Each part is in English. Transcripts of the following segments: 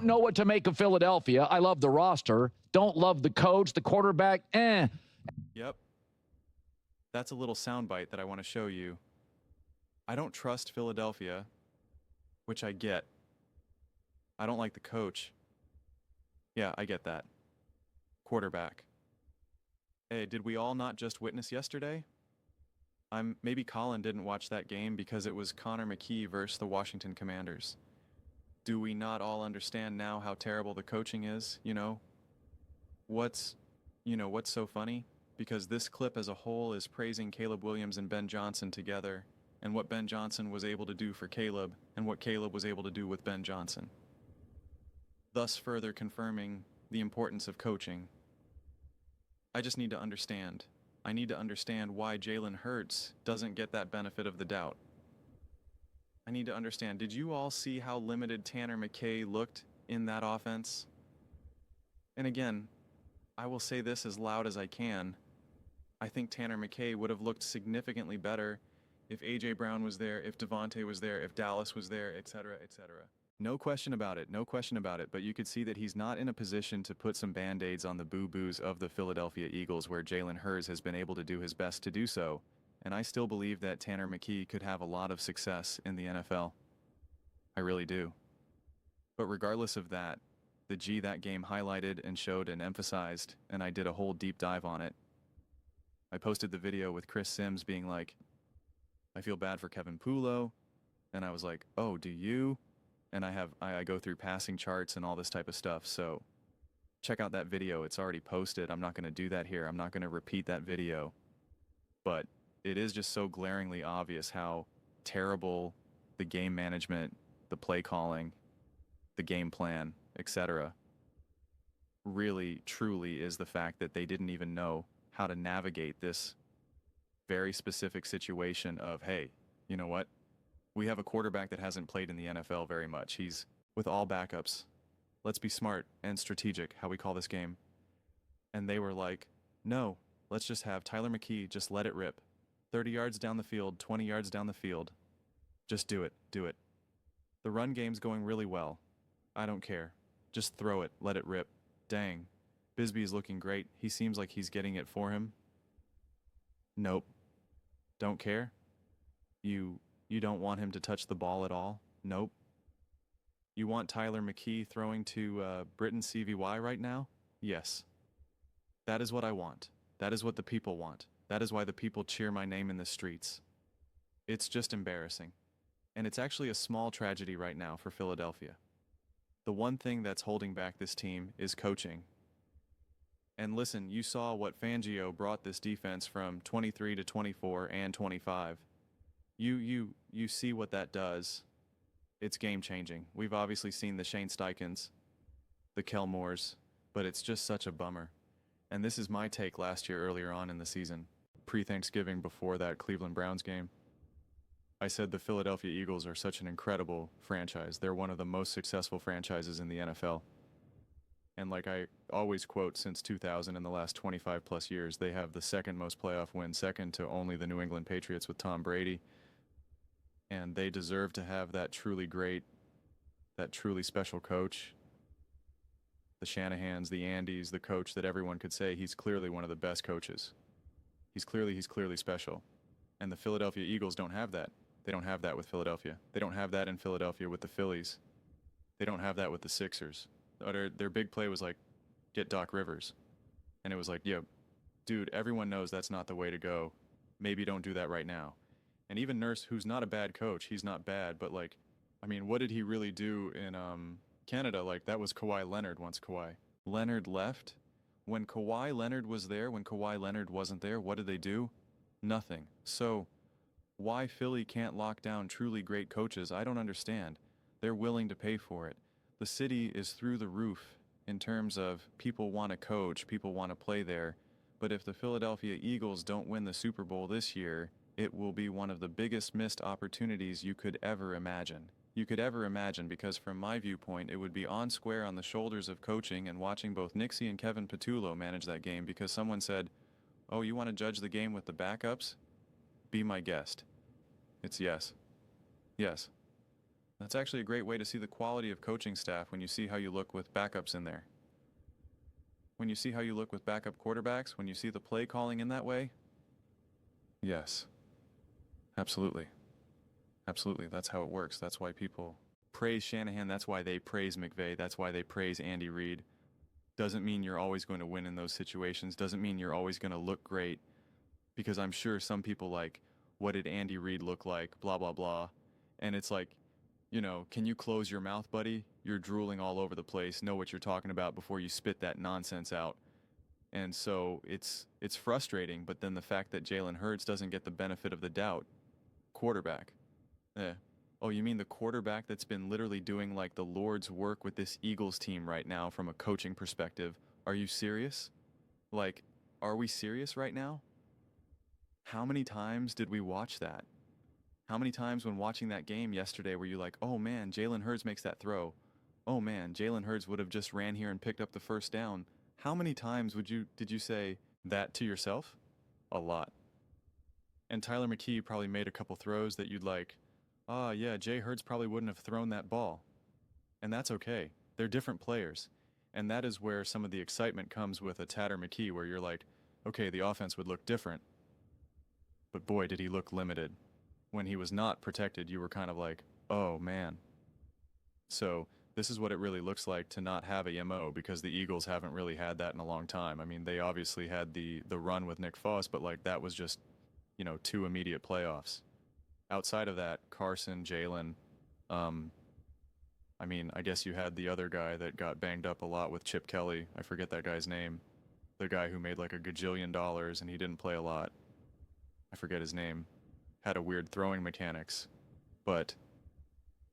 don't know what to make of Philadelphia. I love the roster. Don't love the coach, the quarterback. Yep. That's a little soundbite that I want to show you. I don't trust Philadelphia, which I get. I don't like the coach. Yeah, I get that. Quarterback. Hey, did we all not just witness yesterday? Maybe Colin didn't watch that game because it was Connor McKee versus the Washington Commanders. Do we not all understand now how terrible the coaching is? What's so funny? Because this clip as a whole is praising Caleb Williams and Ben Johnson together, and what Ben Johnson was able to do for Caleb, and what Caleb was able to do with Ben Johnson. Thus further confirming the importance of coaching. I just need to understand. I need to understand why Jalen Hurts doesn't get that benefit of the doubt. I need to understand, did you all see how limited Tanner McKay looked in that offense? And again, I will say this as loud as I can. I think Tanner McKay would have looked significantly better if A.J. Brown was there, if Devontae was there, if Dallas was there, etc., etc. No question about it, no question about it, but you could see that he's not in a position to put some band-aids on the boo-boos of the Philadelphia Eagles where Jalen Hurts has been able to do his best to do so, and I still believe that Tanner McKee could have a lot of success in the NFL. I really do. But regardless of that, the G that game highlighted and showed and emphasized, and I did a whole deep dive on it. I posted the video with Chris Sims being like, I feel bad for Kevin Pulo, and I was like, oh, do you? And I go through passing charts and all this type of stuff, so check out that video. It's already posted. I'm not going to do that here. I'm not going to repeat that video. But it is just so glaringly obvious how terrible the game management, the play calling, the game plan, etc. really, truly is the fact that they didn't even know how to navigate this very specific situation of, hey, you know what? We have a quarterback that hasn't played in the NFL very much. He's with all backups. Let's be smart and strategic, how we call this game. And they were like, no, let's just have Tyler McKee just let it rip. 30 yards down the field, 20 yards down the field. Just do it, do it. The run game's going really well. I don't care. Just throw it, let it rip. Dang. Bisbee's looking great. He seems like he's getting it for him. Nope. Don't care. You don't want him to touch the ball at all? Nope. You want Tyler McKee throwing to Britton CVY right now? Yes. That is what I want. That is what the people want. That is why the people cheer my name in the streets. It's just embarrassing. And it's actually a small tragedy right now for Philadelphia. The one thing that's holding back this team is coaching. And listen, you saw what Fangio brought this defense from 23 to 24 and 25. You see what that does. It's game-changing. We've obviously seen the Shane Steichens, the Kelmores, but it's just such a bummer. And this is my take last year earlier on in the season, pre-Thanksgiving before that Cleveland Browns game. I said the Philadelphia Eagles are such an incredible franchise. They're one of the most successful franchises in the NFL. And like I always quote since 2000 in the last 25 plus years, they have the second most playoff wins, second to only the New England Patriots with Tom Brady. And they deserve to have that truly great, that truly special coach. The Shanahans, the Andys, the coach that everyone could say he's clearly one of the best coaches. He's clearly special. And the Philadelphia Eagles don't have that. They don't have that with Philadelphia. They don't have that in Philadelphia with the Phillies. They don't have that with the Sixers. Their big play was like, get Doc Rivers. And it was like, yeah, dude, everyone knows that's not the way to go. Maybe don't do that right now. And even Nurse, who's not a bad coach, he's not bad, but like, I mean, what did he really do in Canada? Like, that was Kawhi Leonard once Kawhi Leonard left. When Kawhi Leonard was there, when Kawhi Leonard wasn't there, what did they do? Nothing. So why Philly can't lock down truly great coaches, I don't understand. They're willing to pay for it. The city is through the roof in terms of people want to coach, people want to play there. But if the Philadelphia Eagles don't win the Super Bowl this year, it will be one of the biggest missed opportunities you could ever imagine. You could ever imagine, because from my viewpoint, it would be on square on the shoulders of coaching and watching both Nixie and Kevin Patullo manage that game, because someone said, oh, you want to judge the game with the backups? Be my guest. It's yes. Yes. That's actually a great way to see the quality of coaching staff when you see how you look with backups in there. When you see how you look with backup quarterbacks, when you see the play calling in that way, yes, absolutely. Absolutely, that's how it works. That's why people praise Shanahan. That's why they praise McVay. That's why they praise Andy Reid. Doesn't mean you're always going to win in those situations. Doesn't mean you're always going to look great. Because I'm sure some people like, what did Andy Reid look like? Blah, blah, blah. And it's like, can you close your mouth, buddy? You're drooling all over the place. Know what you're talking about before you spit that nonsense out. And so it's frustrating. But then the fact that Jalen Hurts doesn't get the benefit of the doubt, quarterback. Oh, you mean the quarterback that's been literally doing like the Lord's work with this Eagles team right now from a coaching perspective? Are you serious? Like, are we serious right now? How many times did we watch that? How many times when watching that game yesterday were you like, oh man, Jalen Hurts makes that throw. Oh man, Jalen Hurts would have just ran here and picked up the first down. How many times did you say that to yourself? A lot. And Tyler McKee probably made a couple throws that you'd like, yeah, Jay Hurts probably wouldn't have thrown that ball. And that's okay. They're different players. And that is where some of the excitement comes with a Tatter McKee, where you're like, okay, the offense would look different. But boy, did he look limited. When he was not protected, you were kind of like, oh man. So this is what it really looks like to not have a MO, because the Eagles haven't really had that in a long time. I mean, they obviously had the run with Nick Foss, but like that was just, 2 immediate playoffs. Outside of that, Carson, Jalen, I guess you had the other guy that got banged up a lot with Chip Kelly. I forget that guy's name. The guy who made like $1 gajillion and he didn't play a lot. I forget his name. Had a weird throwing mechanics. But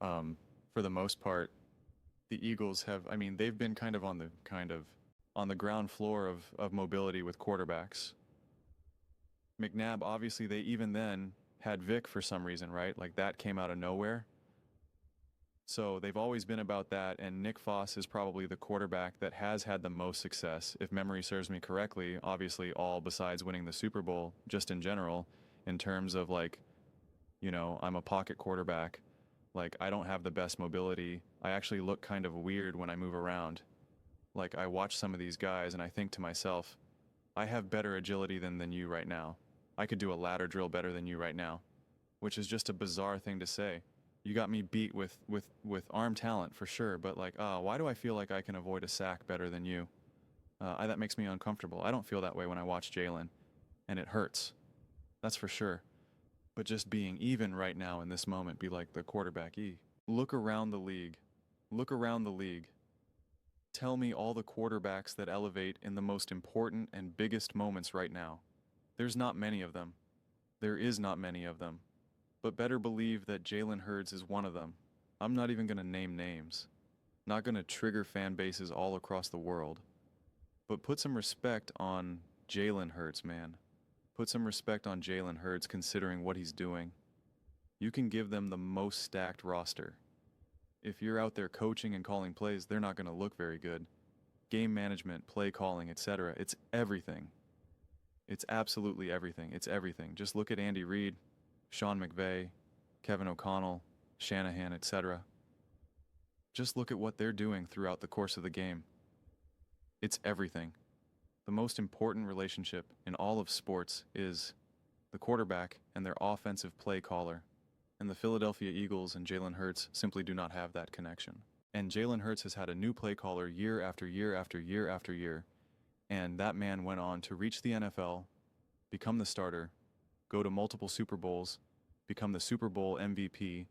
for the most part, the Eagles have, they've been kind of on the ground floor of mobility with quarterbacks. McNabb, obviously, they even then had Vic for some reason, right? Like that came out of nowhere. So they've always been about that, and Nick Foss is probably the quarterback that has had the most success, if memory serves me correctly, obviously all besides winning the Super Bowl, just in general, in terms of like, I'm a pocket quarterback, like I don't have the best mobility, I actually look kind of weird when I move around. Like I watch some of these guys and I think to myself, I have better agility than you right now. I could do a ladder drill better than you right now, which is just a bizarre thing to say. You got me beat with arm talent for sure, but like, why do I feel like I can avoid a sack better than you? That makes me uncomfortable. I don't feel that way when I watch Jalen, and it hurts. That's for sure. But just being even right now in this moment, be like the quarterback E. Look around the league. Look around the league. Tell me all the quarterbacks that elevate in the most important and biggest moments right now. There's not many of them. There is not many of them. But better believe that Jalen Hurts is one of them. I'm not even going to name names. Not going to trigger fan bases all across the world. But put some respect on Jalen Hurts, man. Put some respect on Jalen Hurts considering what he's doing. You can give them the most stacked roster. If you're out there coaching and calling plays, they're not going to look very good. Game management, play calling, etc. It's everything. It's absolutely everything. It's everything. Just look at Andy Reid, Sean McVay, Kevin O'Connell, Shanahan, etc. Just look at what they're doing throughout the course of the game. It's everything. The most important relationship in all of sports is the quarterback and their offensive play caller. And the Philadelphia Eagles and Jalen Hurts simply do not have that connection. And Jalen Hurts has had a new play caller year after year after year after year. And that man went on to reach the NFL, become the starter, go to multiple Super Bowls, become the Super Bowl MVP,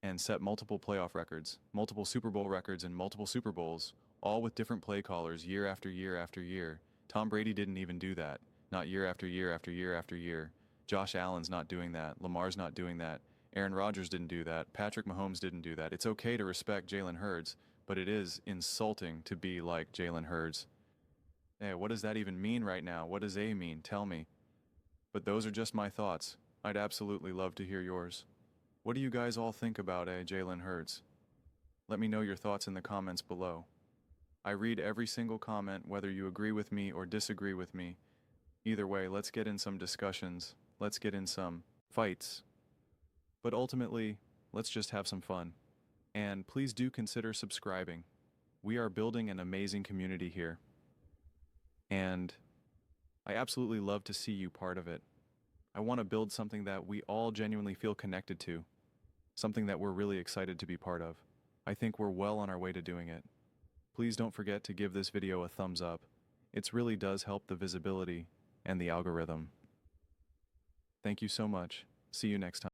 and set multiple playoff records, multiple Super Bowl records and multiple Super Bowls, all with different play callers year after year after year. Tom Brady didn't even do that. Not year after year after year after year. Josh Allen's not doing that. Lamar's not doing that. Aaron Rodgers didn't do that. Patrick Mahomes didn't do that. It's okay to respect Jalen Hurts, but it is insulting to be like Jalen Hurts. Hey, what does that even mean right now? What does A mean? Tell me. But those are just my thoughts. I'd absolutely love to hear yours. What do you guys all think about Jalen Hurts? Let me know your thoughts in the comments below. I read every single comment, whether you agree with me or disagree with me. Either way, let's get in some discussions. Let's get in some fights. But ultimately, let's just have some fun. And please do consider subscribing. We are building an amazing community here. And I absolutely love to see you part of it. I want to build something that we all genuinely feel connected to, something that we're really excited to be part of. I think we're well on our way to doing it. Please don't forget to give this video a thumbs up. It really does help the visibility and the algorithm. Thank you so much. See you next time.